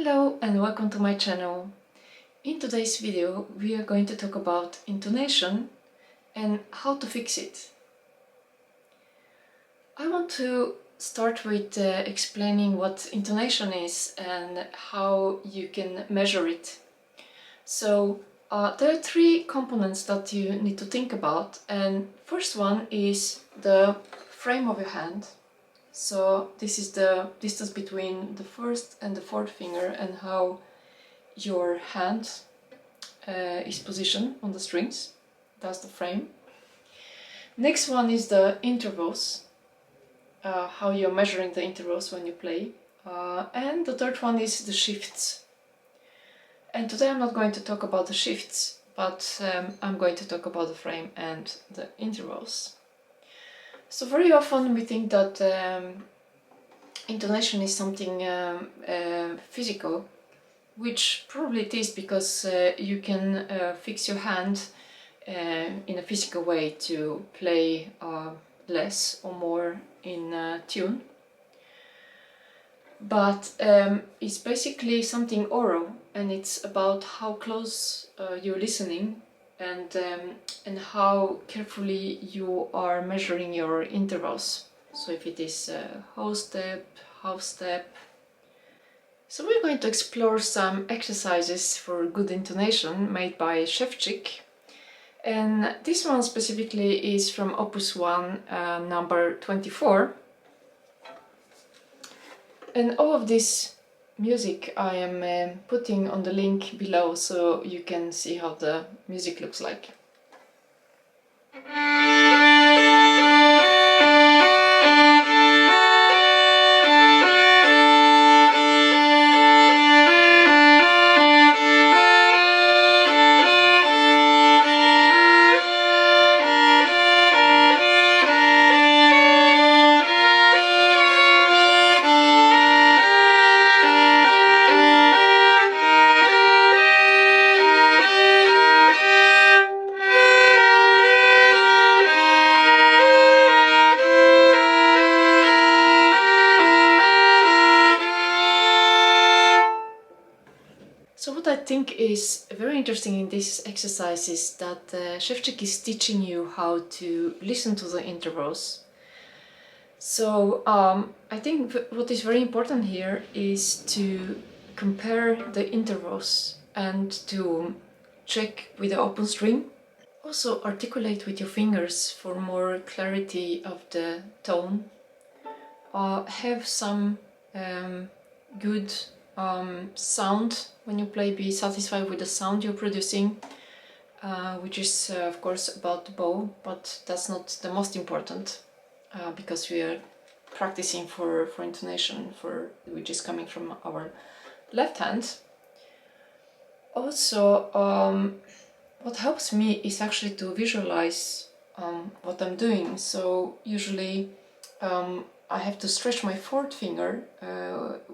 Hello and welcome to my channel. In today's video we are going to talk about intonation and how to fix it. I want to start with explaining what intonation is and how you can measure it. So there are three components that you need to think about, and first one is the frame of your hand. So this is the distance between the first and the fourth finger and how your hand is positioned on the strings. That's the frame. Next one is the intervals, how you're measuring the intervals when you play. And the third one is the shifts. And today I'm not going to talk about the shifts, but I'm going to talk about the frame and the intervals. So very often we think that intonation is something physical, which probably it is, because you can fix your hand in a physical way to play less or more in tune. But it's basically something oral, and it's about how close you're listening and how carefully you are measuring your intervals. So if it is whole step, half step. So we're going to explore some exercises for good intonation made by Sevcik. And this one specifically is from Opus 1, number 24. And all of this music I am putting on the link below, so you can see how the music looks like. So what I think is very interesting in this exercise is that Sevcik is teaching you how to listen to the intervals. So I think what is very important here is to compare the intervals and to check with the open string. Also articulate with your fingers for more clarity of the tone. Have some good sound when you play, be satisfied with the sound you're producing, which is of course about the bow, but that's not the most important, because we are practicing for intonation, which is coming from our left hand. Also, what helps me is actually to visualize what I'm doing. So usually I have to stretch my fourth finger,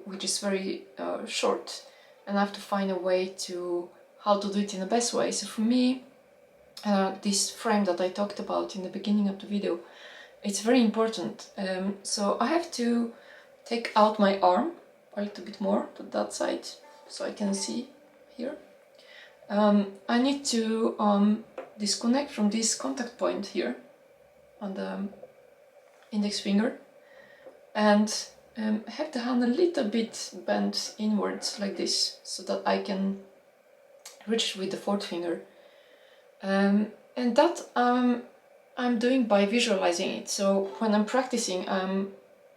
which is very short, and I have to find a way to how to do it in the best way. So for me, this frame that I talked about in the beginning of the video, it's very important. So I have to take out my arm a little bit more to that side, so I can see here. I need to disconnect from this contact point here on the index finger, and have the hand a little bit bent inwards like this, so that I can reach with the fourth finger. And that I'm doing by visualizing it. So when I'm practicing, I'm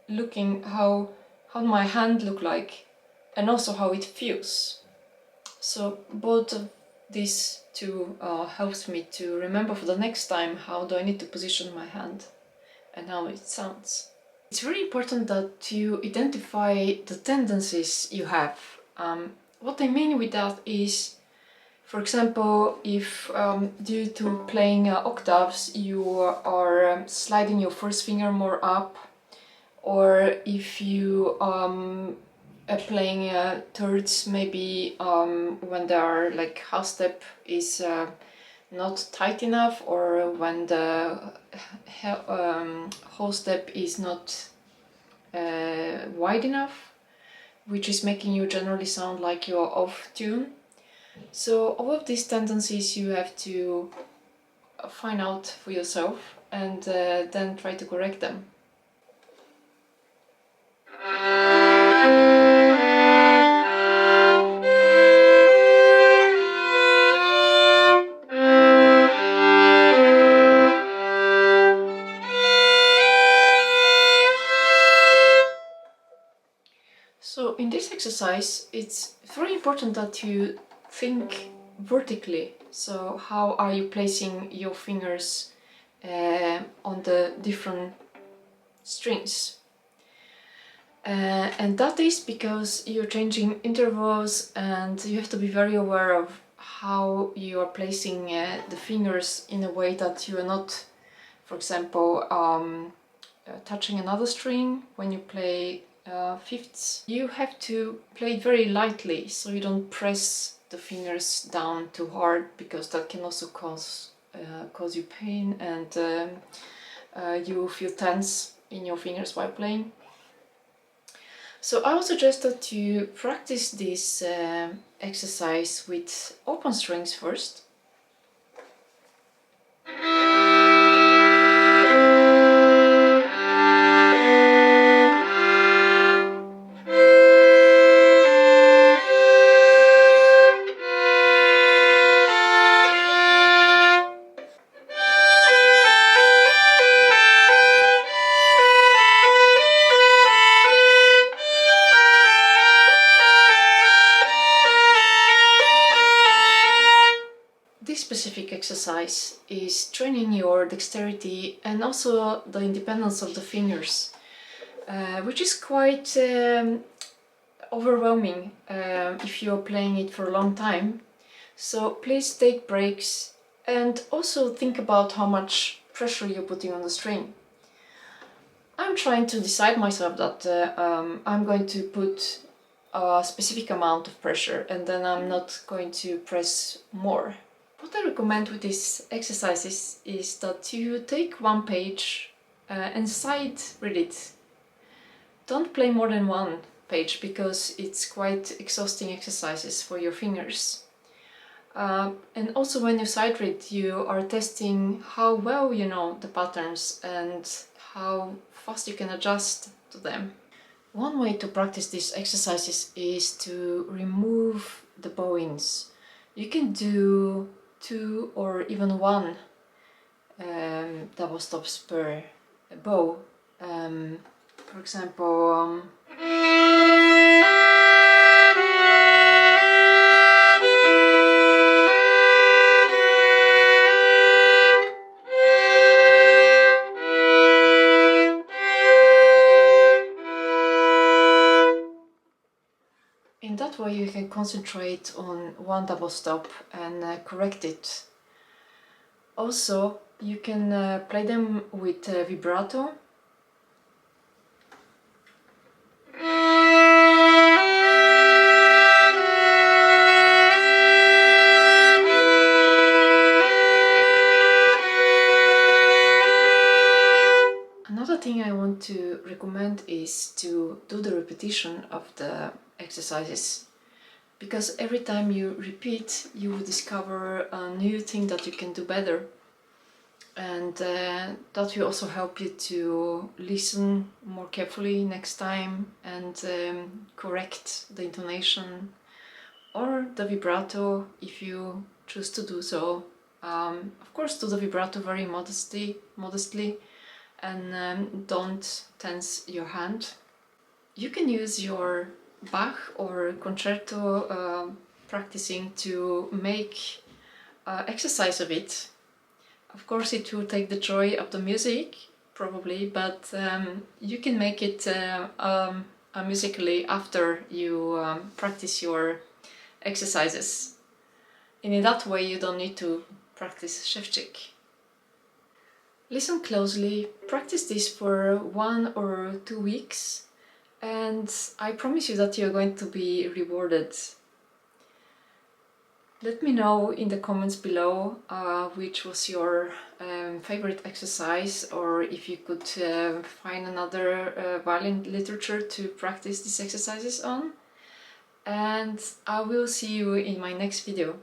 looking how my hand look like, and also how it feels. So both of these two helps me to remember for the next time how do I need to position my hand and how it sounds. It's very important that you identify the tendencies you have. What I mean with that is, for example, if due to playing octaves you are sliding your first finger more up, or if you are playing thirds, maybe when there are like half step is not tight enough, or when the whole step is not wide enough, which is making you generally sound like you're off tune. So all of these tendencies you have to find out for yourself and then try to correct them. So in this exercise, it's very important that you think vertically. So how are you placing your fingers on the different strings? And that is because you're changing intervals and you have to be very aware of how you are placing the fingers in a way that you are not, for example, touching another string when you play fifths. You have to play it very lightly, so you don't press the fingers down too hard, because that can also cause you pain, and you feel tense in your fingers while playing. So I would suggest that you practice this exercise with open strings first. This specific exercise is training your dexterity and also the independence of the fingers, which is quite overwhelming if you're playing it for a long time. So please take breaks and also think about how much pressure you're putting on the string. I'm trying to decide myself that I'm going to put a specific amount of pressure and then I'm not going to press more. What I recommend with these exercises is that you take one page and sight read it. Don't play more than one page because it's quite exhausting exercises for your fingers. And also when you sight read, you are testing how well you know the patterns and how fast you can adjust to them. One way to practice these exercises is to remove the bowings. You can do 2 or even 1 double stops per bow. For example, in that way you can concentrate on 1 double stop and correct it. Also, you can play them with vibrato. Another thing I want to recommend is to do the repetition of the exercises, because every time you repeat you will discover a new thing that you can do better, and that will also help you to listen more carefully next time and correct the intonation or the vibrato if you choose to do so. Of course, do the vibrato very modestly and don't tense your hand. You can use your Bach or concerto practicing to make exercise of it. Of course, it will take the joy of the music, probably, but you can make it musically after you practice your exercises. And in that way, you don't need to practice Sevcik. Listen closely, practice this for 1 or 2 weeks, and I promise you that you're going to be rewarded. Let me know in the comments below which was your favorite exercise, or if you could find another violin literature to practice these exercises on. and I will see you in my next video.